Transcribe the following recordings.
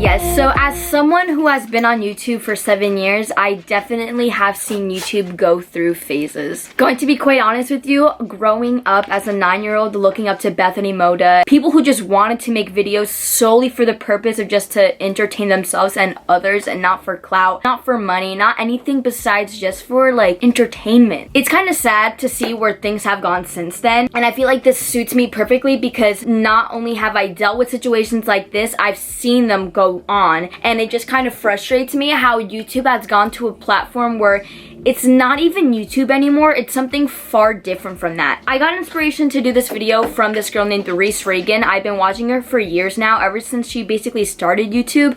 Yes, so as someone who has been on YouTube for 7 years, I definitely have seen YouTube go through phases. Going to be quite honest with you, growing up as a 9-year-old looking up to Bethany Moda, people who just wanted to make videos solely for the purpose of just to entertain themselves and others and not for clout, not for money, not anything besides just for like entertainment. It's kind of sad to see where things have gone since then, and I feel like this suits me perfectly because not only have I dealt with situations like this, I've seen them go on, and it just kind of frustrates me how YouTube has gone to a platform where it's not even YouTube anymore, it's something far different from that. I got inspiration to do this video from this girl named Reese Reagan. I've been watching her for years now, ever since she basically started YouTube,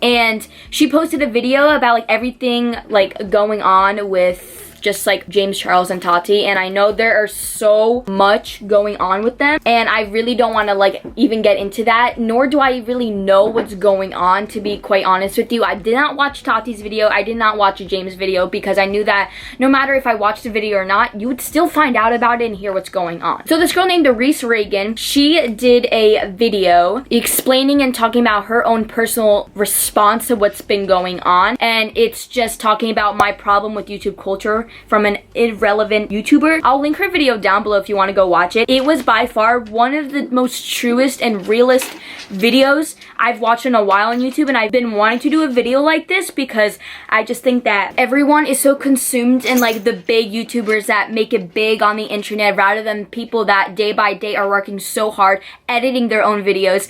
and she posted a video about like everything like going on with just like James Charles and Tati, and I know there are so much going on with them, and I really don't want to like even get into that, nor do I really know what's going on, to be quite honest with you. I did not watch Tati's video, I did not watch James' video, because I knew that no matter if I watched the video or not, you would still find out about it and hear what's going on. So this girl named Reese Reagan, she did a video explaining and talking about her own personal response to what's been going on, and it's just talking about my problem with YouTube culture from an irrelevant YouTuber. I'll link her video down below if you want to go watch it. It was by far one of the most truest and realest videos I've watched in a while on YouTube, and I've been wanting to do a video like this because I just think that everyone is so consumed in like the big YouTubers that make it big on the internet rather than people that day by day are working so hard editing their own videos,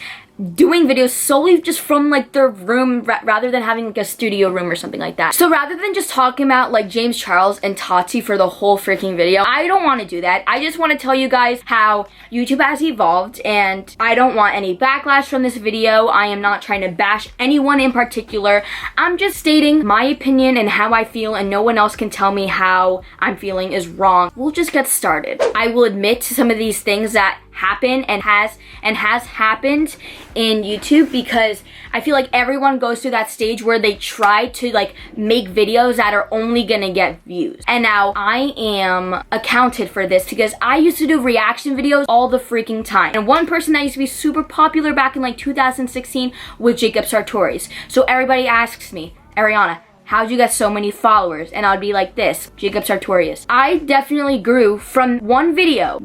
doing videos solely just from like their room rather than having like a studio room or something like that. So rather than just talking about like James Charles and Tati for the whole freaking video, I don't want to do that. I just want to tell you guys how YouTube has evolved, and I don't want any backlash from this video. I am not trying to bash anyone in particular. I'm just stating my opinion and how I feel, and no one else can tell me how I'm feeling is wrong. We'll just get started. I will admit to some of these things that happen and has happened in YouTube, because I feel like everyone goes through that stage where they try to like make videos that are only gonna get views. And now I am accounted for this because I used to do reaction videos all the freaking time. And one person that used to be super popular back in like 2016 was Jacob Sartorius. So everybody asks me, Arianna, how'd you get so many followers? And I'd be like this, Jacob Sartorius. I definitely grew from one video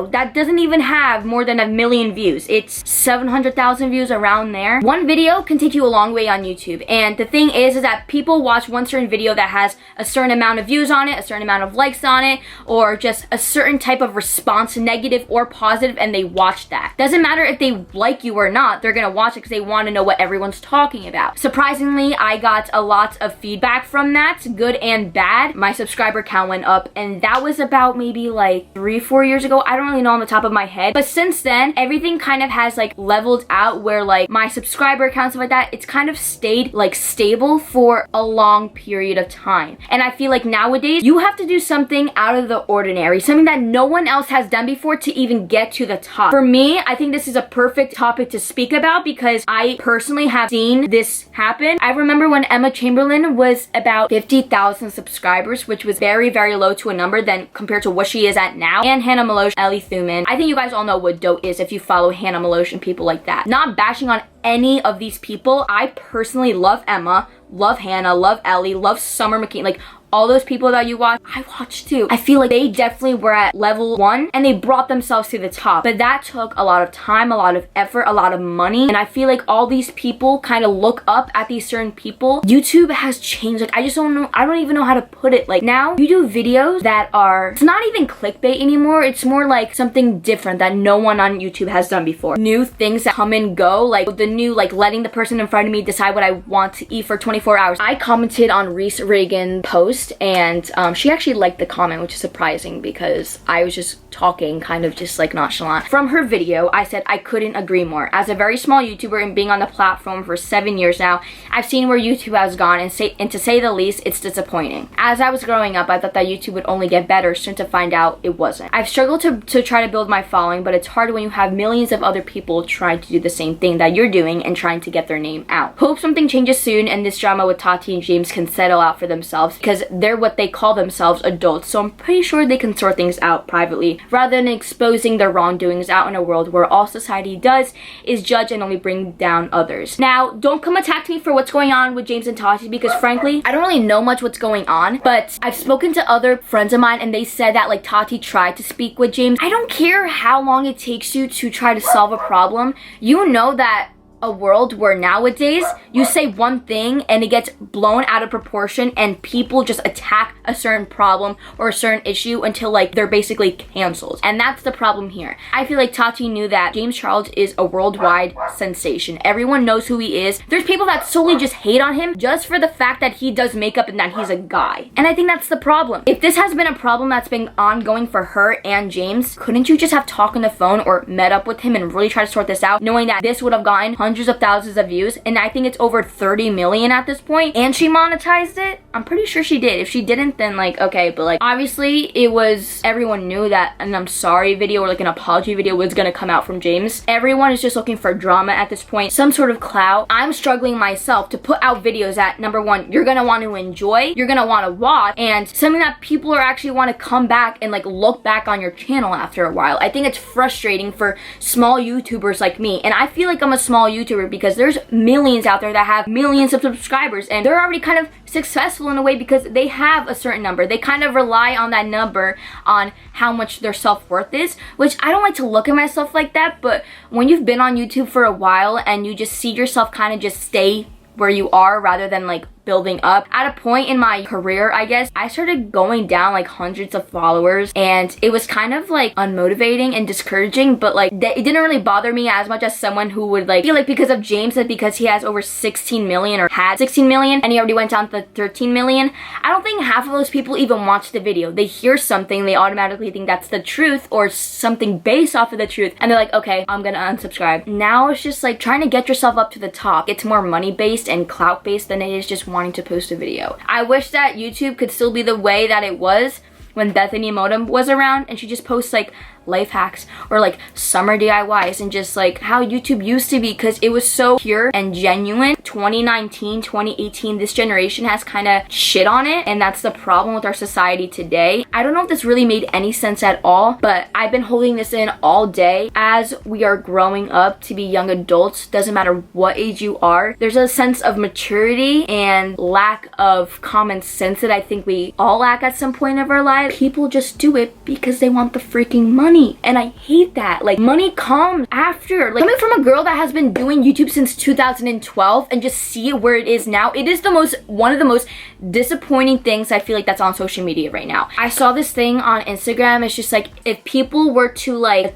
that doesn't even have more than 1 million views. It's 700,000 views, around there. One video can take you a long way on YouTube. And the thing is that people watch one certain video that has a certain amount of views on it, a certain amount of likes on it, or just a certain type of response, negative or positive, and they watch that. Doesn't matter if they like you or not, they're gonna watch it because they want to know what everyone's talking about. Surprisingly, I got a lot of feedback from that, good and bad. My subscriber count went up, and that was about maybe like 3-4 years ago. I don't really know on the top of my head, but since then everything kind of has like leveled out, where like my subscriber count, stuff like that, it's kind of stayed like stable for a long period of time. And I feel like nowadays you have to do something out of the ordinary, something that no one else has done before to even get to the top. For me, I think this is a perfect topic to speak about because I personally have seen this happen. I remember when Emma Chamberlain was about 50,000 subscribers, which was very, very low to a number than compared to what she is at now. And Hannah Meloche, Ellie Thuman. I think you guys all know what dope is if you follow Hannah Meloche and people like that. Not bashing on any of these people. I personally love Emma, love Hannah, love Ellie, love Summer McKean. Like all those people that you watch, I watch too. I feel like they definitely were at level 1 and they brought themselves to the top. But that took a lot of time, a lot of effort, a lot of money. And I feel like all these people kind of look up at these certain people. YouTube has changed. Like I just don't know, I don't even know how to put it. Like now you do videos that are, it's not even clickbait anymore. It's more like something different that no one on YouTube has done before. New things that come and go, like the new, like letting the person in front of me decide what I want to eat for 24 hours. I commented on Reese Reagan's post, and she actually liked the comment, which is surprising because I was just talking kind of just like nonchalant. From her video, I said I couldn't agree more. As a very small YouTuber and being on the platform for 7 years now, I've seen where YouTube has gone, and to say the least, it's disappointing. As I was growing up, I thought that YouTube would only get better, soon to find out it wasn't. I've struggled to try to build my following, but it's hard when you have millions of other people trying to do the same thing that you're doing and trying to get their name out. Hope something changes soon and this drama with Tati and James can settle out for themselves, because they're what they call themselves, adults, so I'm pretty sure they can sort things out privately rather than exposing their wrongdoings out in a world where all society does is judge and only bring down others. Now, don't come attack me for what's going on with James and Tati, because frankly, I don't really know much what's going on, but I've spoken to other friends of mine and they said that like Tati tried to speak with James. I don't care how long it takes you to try to solve a problem. You know that a world where nowadays you say one thing and it gets blown out of proportion and people just attack a certain problem or a certain issue until like they're basically canceled. And that's the problem here. I feel like Tati knew that James Charles is a worldwide sensation. Everyone knows who he is. There's people that solely just hate on him just for the fact that he does makeup and that he's a guy. And I think that's the problem. If this has been a problem that's been ongoing for her and James, couldn't you just have talked on the phone or met up with him and really try to sort this out, knowing that this would have gotten hundreds of thousands of views, and I think it's over 30 million at this point, and she monetized it? I'm pretty sure she did. If she didn't, then like, okay, but like, obviously it was, everyone knew that an I'm sorry video or like an apology video was gonna come out from James. Everyone is just looking for drama at this point, some sort of clout. I'm struggling myself to put out videos that, number one, you're gonna want to enjoy, you're gonna want to watch, and something that people are actually want to come back and like look back on your channel after a while. I think it's frustrating for small YouTubers like me, and I feel like I'm a small YouTuber because there's millions out there that have millions of subscribers and they're already kind of successful in a way because they have a certain number. They kind of rely on that number on how much their self-worth is, which I don't like to look at myself like that, but when you've been on YouTube for a while and you just see yourself kind of just stay where you are rather than like building up. At a point in my career, I guess, I started going down like hundreds of followers and it was kind of like unmotivating and discouraging, but like it didn't really bother me as much as someone who would like feel like because of James, that because he has over 16 million or had 16 million and he already went down to 13 million, I don't think half of those people even watch the video. They hear something, they automatically think that's the truth or something based off of the truth, and they're like, okay, I'm gonna unsubscribe. Now it's just like trying to get yourself up to the top. It's more money based and clout based than it is just wanting to post a video. I wish that YouTube could still be the way that it was when Bethany Modem was around and she just posts like life hacks or like summer DIYs and just like how YouTube used to be, because it was so pure and genuine. 2019, 2018, this generation has kind of shit on it, and that's the problem with our society today. I don't know if this really made any sense at all, but I've been holding this in all day. As we are growing up to be young adults, doesn't matter what age you are, there's a sense of maturity and lack of common sense that I think we all lack at some point of our lives. People just do it because they want the freaking money. And I hate that. Like, money comes after. Like, coming from a girl that has been doing YouTube since 2012 and just see it where it is now, it is one of the most disappointing things I feel like that's on social media right now. I saw this thing on Instagram. It's just like, if people were to like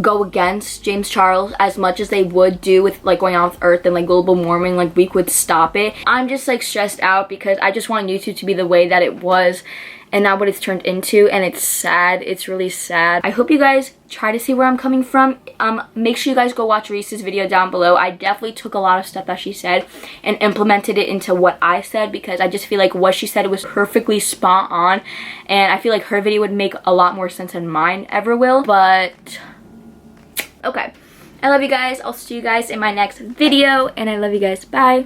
go against James Charles as much as they would do with like going on with Earth and like global warming, like we could stop it. I'm just like stressed out because I just want YouTube to be the way that it was and not what it's turned into, and it's sad. It's really sad. I hope you guys try to see where I'm coming from. Make sure you guys go watch Reese's video down below. I definitely took a lot of stuff that she said and implemented it into what I said, because I just feel like what she said was perfectly spot on, and I feel like her video would make a lot more sense than mine ever will. But okay, I love you guys. I'll see you guys in my next video, and I love you guys. Bye.